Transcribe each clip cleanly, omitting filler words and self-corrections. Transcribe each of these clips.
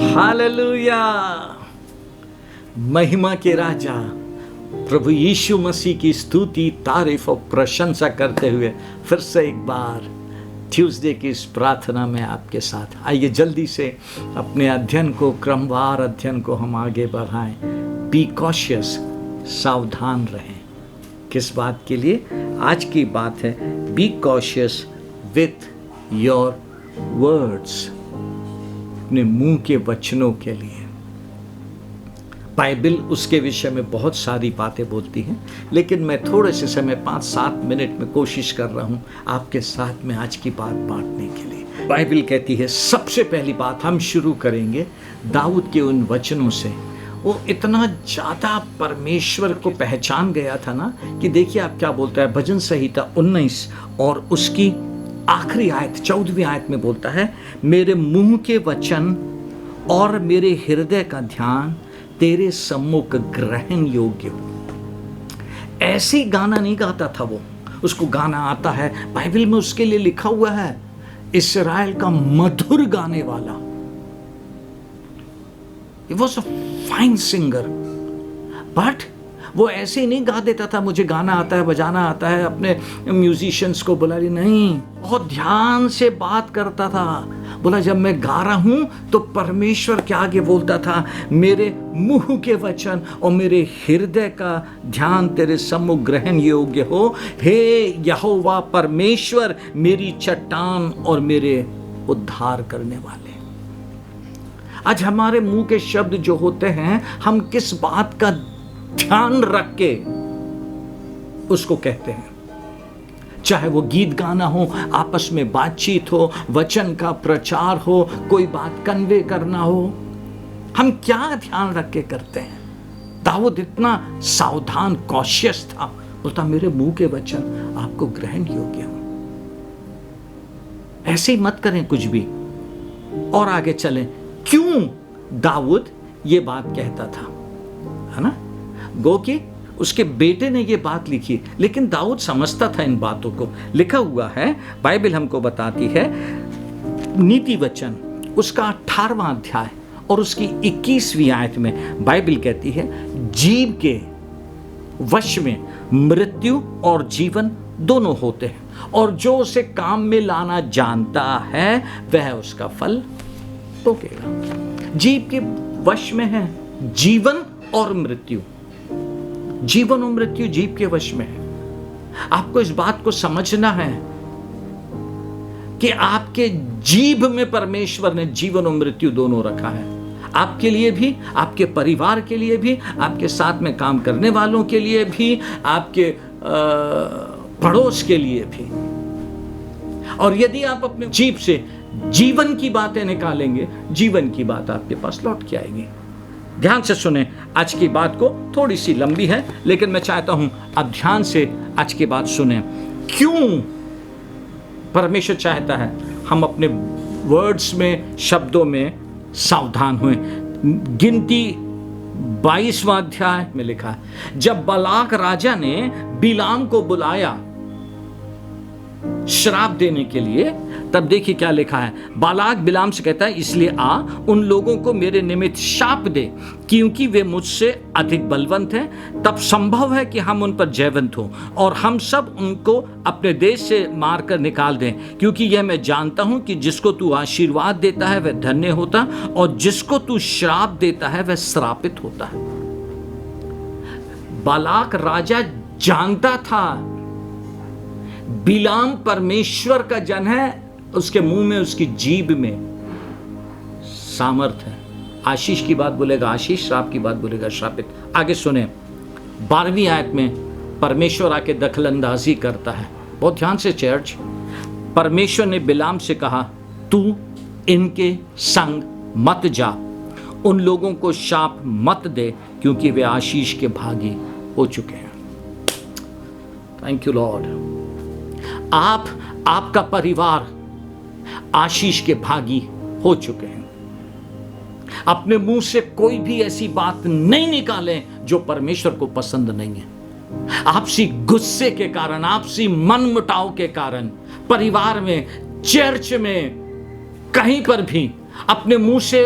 Hallelujah. महिमा के राजा प्रभु यीशु मसीह की स्तुति, तारीफ और प्रशंसा करते हुए फिर से एक बार ट्यूसडे की इस प्रार्थना में आपके साथ। आइए जल्दी से अपने अध्ययन को, क्रमवार अध्ययन को हम आगे बढ़ाएं। बी कॉशियस, सावधान रहें। किस बात के लिए? आज की बात है be cautious with your words, अपने मुंह के वचनों के लिए। बाइबल उसके विषय में बहुत सारी बातें बोलती हैं, लेकिन मैं थोड़े से समय 5-7 मिनट में कोशिश कर रहा हूं आपके साथ में आज की बात बांटने के लिए। बाइबल कहती है, सबसे पहली बात हम शुरू करेंगे दाऊद के उन वचनों से। वो इतना ज़्यादा परमेश्वर को पहचान गया था ना, कि देखिए आप क्या बोलता है भजन संहिता 19 और उसकी आखिरी आयत 14वीं आयत में बोलता है, मेरे मुंह के वचन और मेरे हृदय का ध्यान तेरे सम्मुख ग्रहण योग्य हो। ऐसे गाना नहीं गाता था वो, उसको गाना आता है। बाइबल में उसके लिए लिखा हुआ है, इस्राएल का मधुर गाने वाला। He was a fine singer, but वो ऐसे ही नहीं गा देता था, मुझे गाना आता है, बजाना आता है, अपने म्यूजिशियंस को बुला रही, नहीं, बहुत ध्यान से बात करता था। बोला जब मैं गा रहा हूं तो परमेश्वर के आगे बोलता था, मेरे मुंह के वचन और मेरे हृदय का ध्यान तेरे सम्मुख ग्रहण योग्य हो। हे यहोवा परमेश्वर, मेरी चट्टान और मेरे उद्धार करने वाले। आज हमारे मुंह के शब्द जो होते हैं, हम किस बात का ध्यान रख के उसको कहते हैं। चाहे वो गीत गाना हो, आपस में बातचीत हो, वचन का प्रचार हो, कोई बात कन्वे करना हो, हम क्या ध्यान रख के करते हैं? दाऊद इतना सावधान, कॉशियस था। बोलता मेरे मुंह के वचन आपको ग्रहण योग्य हो। ऐसे ही मत करें कुछ भी। और आगे चलें, क्यों दाऊद ये बात कहता था, है ना? गो कि उसके बेटे ने ये बात लिखी, लेकिन दाऊद समझता था इन बातों को। लिखा हुआ है, बाइबल हमको बताती है, नीति वचन उसका 18वां अध्याय और उसकी 21वीं आयत में बाइबल कहती है, जीव के वश में मृत्यु और जीवन दोनों होते हैं, और जो उसे काम में लाना जानता है वह उसका फल भोगेगा। जीव के वश में है जीवन और मृत्यु। जीवन और मृत्यु जीव के वश में है। आपको इस बात को समझना है कि आपके जीभ में परमेश्वर ने जीवन और मृत्यु दोनों रखा है। आपके लिए भी, आपके परिवार के लिए भी, आपके साथ में काम करने वालों के लिए भी, आपके पड़ोस के लिए भी। और यदि आप अपने जीभ से जीवन की बातें निकालेंगे, जीवन की बात आपके पास लौट के आएगी। ध्यान से सुने, आज की बात को थोड़ी सी लंबी है, लेकिन मैं चाहता हूं आप ध्यान से आज की बात सुने। क्यों परमेश्वर चाहता है हम अपने वर्ड्स में, शब्दों में सावधान हुए? गिनती 22वां अध्याय में लिखा है, जब बालाक राजा ने बिलाम को बुलाया श्राप देने के लिए, तब देखिए क्या लिखा है। बालाक बिलाम से कहता है, इसलिए आ, उन लोगों को मेरे निमित्त शाप दे, क्योंकि वे मुझसे अधिक बलवंत हैं। तब संभव है कि हम उन पर जयवंत हों और हम सब उनको अपने देश से मारकर निकाल दें, क्योंकि यह मैं जानता हूं कि जिसको तू आशीर्वाद देता है वह धन्य होता, और जिसको तू श्राप देता है वह श्रापित होता है। बालाक राजा जानता था बिलाम परमेश्वर का जन है, उसके मुंह में, उसकी जीभ में सामर्थ है। आशीष की बात बोलेगा आशीष, श्राप की बात बोलेगा श्रापित। आगे सुने, 12वीं आयत में परमेश्वर आके दखलंदाजी करता है। बहुत ध्यान से चर्च। परमेश्वर ने बिलाम से कहा, तू इनके संग मत जा, उन लोगों को शाप मत दे, क्योंकि वे आशीष के भागी हो चुके हैं। Thank you Lord. आपका परिवार आशीष के भागी हो चुके हैं। अपने मुंह से कोई भी ऐसी बात नहीं निकालें जो परमेश्वर को पसंद नहीं है। आपसी गुस्से के कारण, आपसी मनमुटाव के कारण, परिवार में, चर्च में, कहीं पर भी अपने मुंह से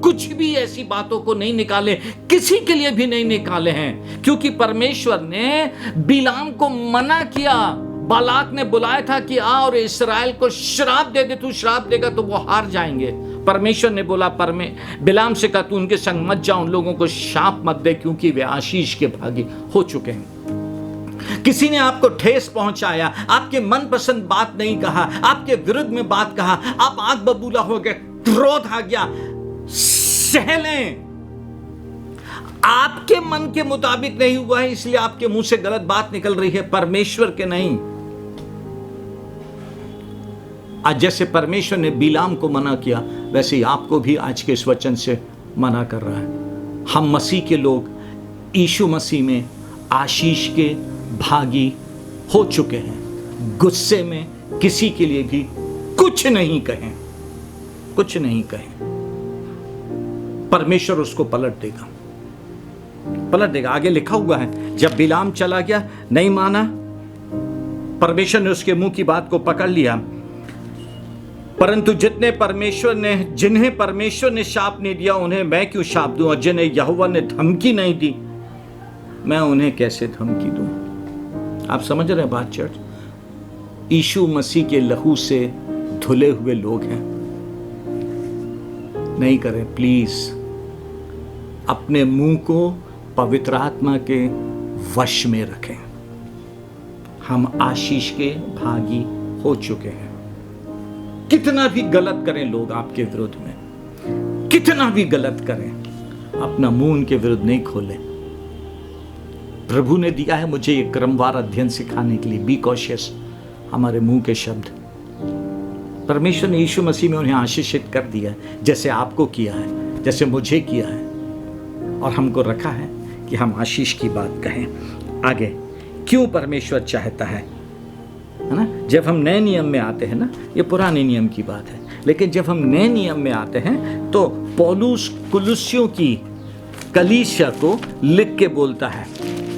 कुछ भी ऐसी बातों को नहीं निकाले, किसी के लिए भी नहीं निकाले हैं, क्योंकि परमेश्वर ने बिलाम को मना किया। बालाक ने बुलाया था कि आ और इस्राएल को श्राप दे दे, तू श्राप देगा तो वो हार जाएंगे। परमेश्वर ने बोला बिलाम से कहा तू उनके संग मत जा, उन लोगों को शाप मत दे, क्योंकि वे आशीष के भागी हो चुके हैं। किसी ने आपको ठेस पहुंचाया, आपके मनपसंद बात नहीं कहा, आपके विरुद्ध में बात कहा, आप आग बबूला हो गए, क्रोध आ गया, सह लें। आपके मन के मुताबिक नहीं हुआ है, इसलिए आपके मुंह से गलत बात निकल रही है, परमेश्वर के नहीं। आज जैसे परमेश्वर ने बिलाम को मना किया, वैसे ही आपको भी आज के इस वचन से मना कर रहा है। हम मसीह के लोग यीशु मसीह में आशीष के भागी हो चुके हैं। गुस्से में किसी के लिए भी कुछ नहीं कहें, कुछ नहीं कहें, परमेश्वर उसको पलट देगा, पलट देगा। आगे लिखा हुआ है, जब बिलाम चला गया, नहीं माना, परमेश्वर ने उसके मुंह की बात को पकड़ लिया। परंतु जिन्हें परमेश्वर ने शाप नहीं दिया, उन्हें मैं क्यों शाप दूं? और जिन्हें यहोवा ने धमकी नहीं दी, मैं उन्हें कैसे धमकी दूं? आप समझ रहे हैं बात चर्च? यीशु मसीह के लहू से धुले हुए लोग हैं। नहीं करें प्लीज। अपने मुंह को पवित्र आत्मा के वश में रखें। हम आशीष के भागी हो चुके हैं। कितना भी गलत करें लोग आपके विरुद्ध में, कितना भी गलत करें, अपना मुंह उनके विरुद्ध नहीं खोलें। प्रभु ने दिया है मुझे ये क्रमवार अध्ययन सिखाने के लिए, बी कॉशियस, हमारे मुंह के शब्द। परमेश्वर ने यीशु मसीह में उन्हें आशीषित कर दिया है, जैसे आपको किया है, जैसे मुझे किया है, और हमको रखा है कि हम आशीष की बात कहें। आगे क्यों परमेश्वर चाहता है ना? जब हम नए नियम में आते हैं ना, ये पुराने नियम की बात है, लेकिन जब हम नए नियम में आते हैं तो पौलुस कुलुस्सियों की कलीसिया को लिख के बोलता है।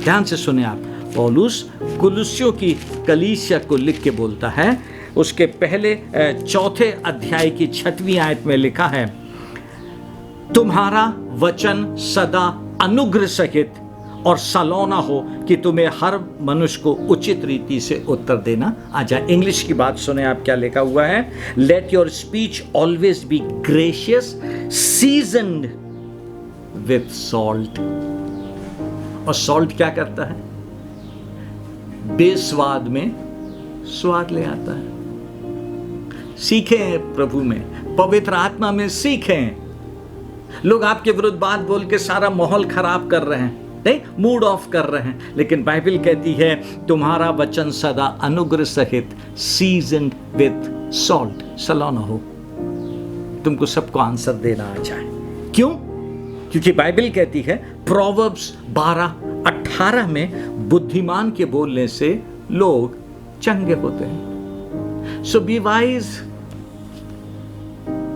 ध्यान से सुने आप, पौलुस कुलुस्सियों की कलीसिया को लिख के बोलता है। उसके पहले 4 अध्याय की 6वीं आयत में लिखा है, तुम्हारा वचन सदा अनुग्रह सहित और सलोना हो कि तुम्हें हर मनुष्य को उचित रीति से उत्तर देना आ जाए। इंग्लिश की बात सुने आप, क्या लिखा हुआ है? Let your speech always be gracious, seasoned with salt. और सॉल्ट क्या करता है? बेस्वाद में स्वाद ले आता है। सीखें प्रभु में, पवित्र आत्मा में सीखें। लोग आपके विरुद्ध बात बोल के सारा माहौल खराब कर रहे हैं, नहीं, मूड ऑफ कर रहे हैं, लेकिन बाइबल कहती है तुम्हारा वचन सदा अनुग्रह सहित, सीजन्ड विथ सॉल्ट, सलोना हो, तुमको सबको आंसर देना आ जाए। क्यों? क्योंकि बाइबल कहती है प्रोवर्ब्स 12:18 में बुद्धिमान के बोलने से लोग चंगे होते हैं। सो बी वाइज,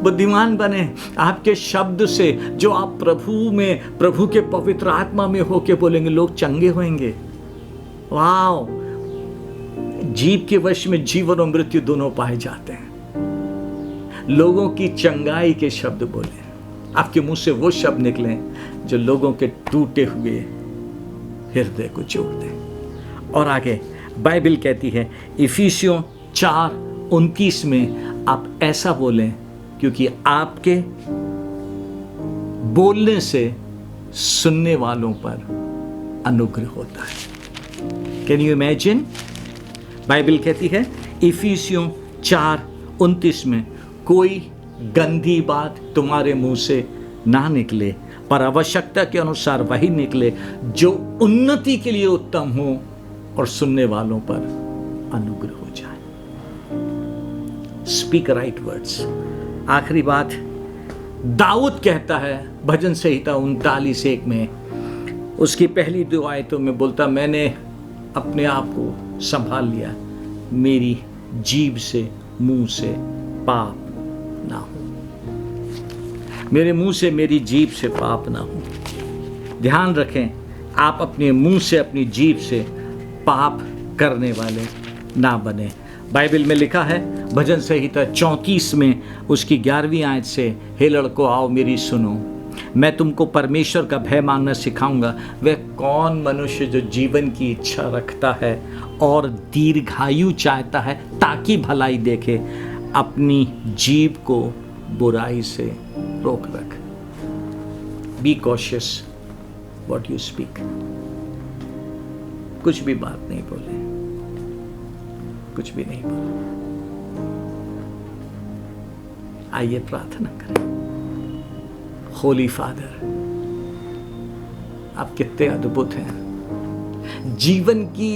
बुद्धिमान बने। आपके शब्द से जो आप प्रभु के पवित्र आत्मा में होके बोलेंगे, लोग चंगे होंगे। वाओ! जीभ के वश में जीवन और मृत्यु दोनों पाए जाते हैं। लोगों की चंगाई के शब्द बोले, आपके मुंह से वो शब्द निकले जो लोगों के टूटे हुए हृदय को जोड़ दे। और आगे बाइबल कहती है इफिसियों 4:29 में आप ऐसा बोलें क्योंकि आपके बोलने से सुनने वालों पर अनुग्रह होता है। Can you imagine? बाइबल कहती है इफिसियों 4:29 में, कोई गंदी बात तुम्हारे मुंह से ना निकले, पर आवश्यकता के अनुसार वही निकले जो उन्नति के लिए उत्तम हो और सुनने वालों पर अनुग्रह हो जाए। Speak right words. आखिरी बात, दाऊद कहता है भजन संहिता 39:1 में, उसकी पहली 2 आयतों में बोलता, मैंने अपने आप को संभाल लिया, मेरी जीभ से, मुंह से पाप ना हो, मेरे मुंह से, मेरी जीभ से पाप ना हो। ध्यान रखें, आप अपने मुंह से, अपनी जीभ से पाप करने वाले ना बने। बाइबल में लिखा है भजन संहिता 34 में उसकी 11वीं आयत से, हे लड़कों आओ मेरी सुनो, मैं तुमको परमेश्वर का भय मानना सिखाऊंगा। वह कौन मनुष्य जो जीवन की इच्छा रखता है और दीर्घायु चाहता है ताकि भलाई देखे, अपनी जीभ को बुराई से रोक रख। Be cautious what you speak. कुछ भी बात नहीं बोले, कुछ भी नहीं बोले। आइए प्रार्थना करें। होली फादर, आप कितने अद्भुत हैं। जीवन की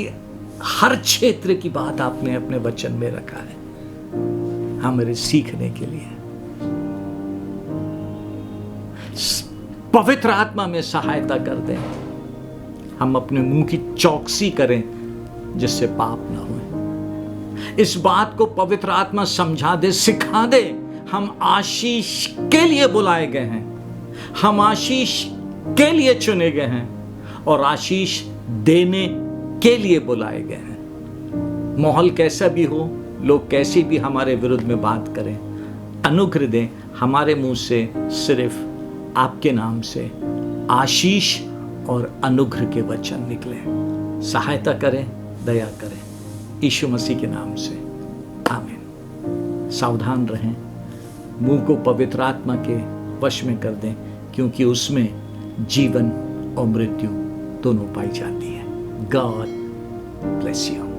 हर क्षेत्र की बात आपने अपने वचन में रखा है हमारे सीखने के लिए। पवित्र आत्मा में सहायता कर दें, हम अपने मुंह की चौकसी करें जिससे पाप ना हो। इस बात को पवित्र आत्मा समझा दे, सिखा दे। हम आशीष के लिए बुलाए गए हैं, हम आशीष के लिए चुने गए हैं और आशीष देने के लिए बुलाए गए हैं। माहौल कैसा भी हो, लोग कैसी भी हमारे विरुद्ध में बात करें, अनुग्रह दें, हमारे मुंह से सिर्फ आपके नाम से आशीष और अनुग्रह के वचन निकले। सहायता करें, दया करें, यीशु मसीह के नाम से आमीन। सावधान रहें, मुंह को पवित्र आत्मा के वश में कर दें, क्योंकि उसमें जीवन और मृत्यु दोनों पाई जाती है। God bless you.